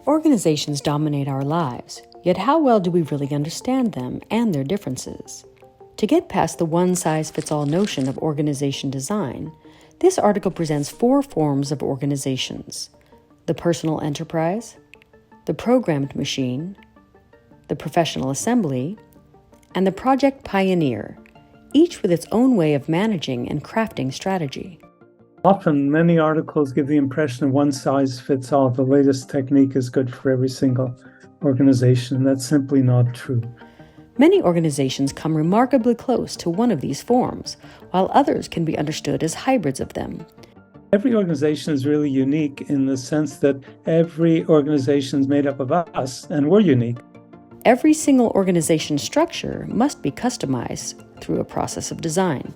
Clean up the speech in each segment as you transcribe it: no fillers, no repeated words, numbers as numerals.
Organizations dominate our lives, yet how well do we really understand them and their differences? To get past the one-size-fits-all notion of organization design, this article presents 4 forms of organizations: the personal enterprise, the programmed machine, the professional assembly, and the project pioneer, each with its own way of managing and crafting strategy. Often, many articles give the impression of one size fits all. The latest technique is good for every single organization. That's simply not true. Many organizations come remarkably close to one of these forms, while others can be understood as hybrids of them. Every organization is really unique in the sense that every organization is made up of us, and we're unique. Every single organization structure must be customized through a process of design.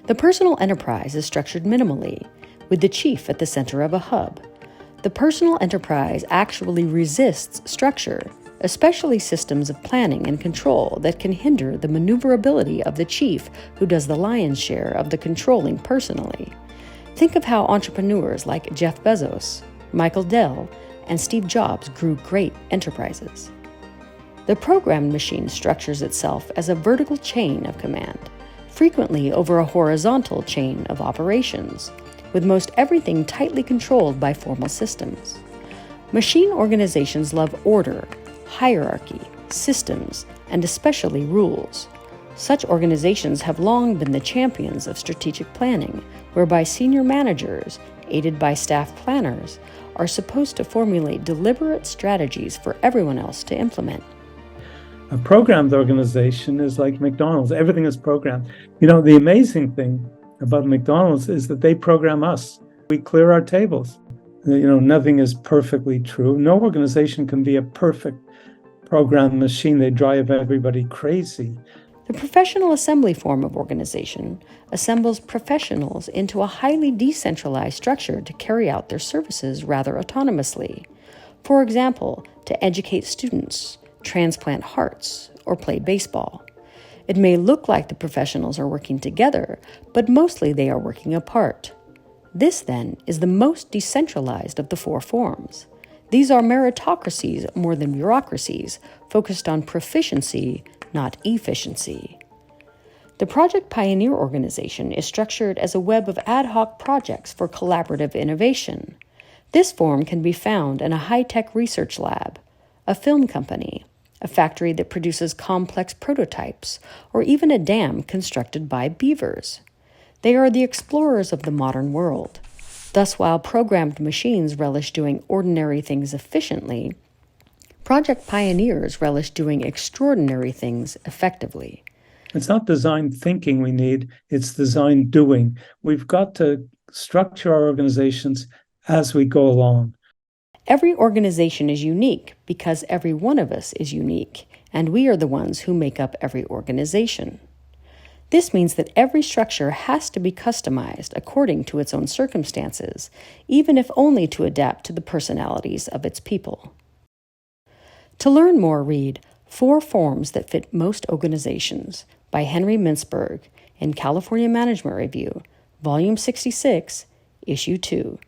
The personal enterprise is structured minimally, with the chief at the center of a hub. The personal enterprise actually resists structure, especially systems of planning and control that can hinder the maneuverability of the chief who does the lion's share of the controlling personally. Think of how entrepreneurs like Jeff Bezos, Michael Dell, and Steve Jobs grew great enterprises. The programmed machine structures itself as a vertical chain of command, frequently over a horizontal chain of operations, with most everything tightly controlled by formal systems. Machine organizations love order, hierarchy, systems, and especially rules. Such organizations have long been the champions of strategic planning, whereby senior managers, aided by staff planners, are supposed to formulate deliberate strategies for everyone else to implement. A programmed organization is like McDonald's. Everything is programmed. The amazing thing about McDonald's is that they program us. We clear our tables. Nothing is perfectly true. No organization can be a perfect programmed machine. They drive everybody crazy. The professional assembly form of organization assembles professionals into a highly decentralized structure to carry out their services rather autonomously. For example, to educate students, transplant hearts, or play baseball. It may look like the professionals are working together, but mostly they are working apart. This, then, is the most decentralized of the 4 forms. These are meritocracies more than bureaucracies, focused on proficiency, not efficiency. The Project Pioneer organization is structured as a web of ad hoc projects for collaborative innovation. This form can be found in a high-tech research lab, a film company, a factory that produces complex prototypes, or even a dam constructed by beavers. They are the explorers of the modern world. Thus, while programmed machines relish doing ordinary things efficiently, project pioneers relish doing extraordinary things effectively. It's not design thinking we need, it's design doing. We've got to structure our organizations as we go along. Every organization is unique because every one of us is unique, and we are the ones who make up every organization. This means that every structure has to be customized according to its own circumstances, even if only to adapt to the personalities of its people. To learn more, read 4 Forms That Fit Most Organizations by Henry Mintzberg in California Management Review, Volume 66, Issue 2.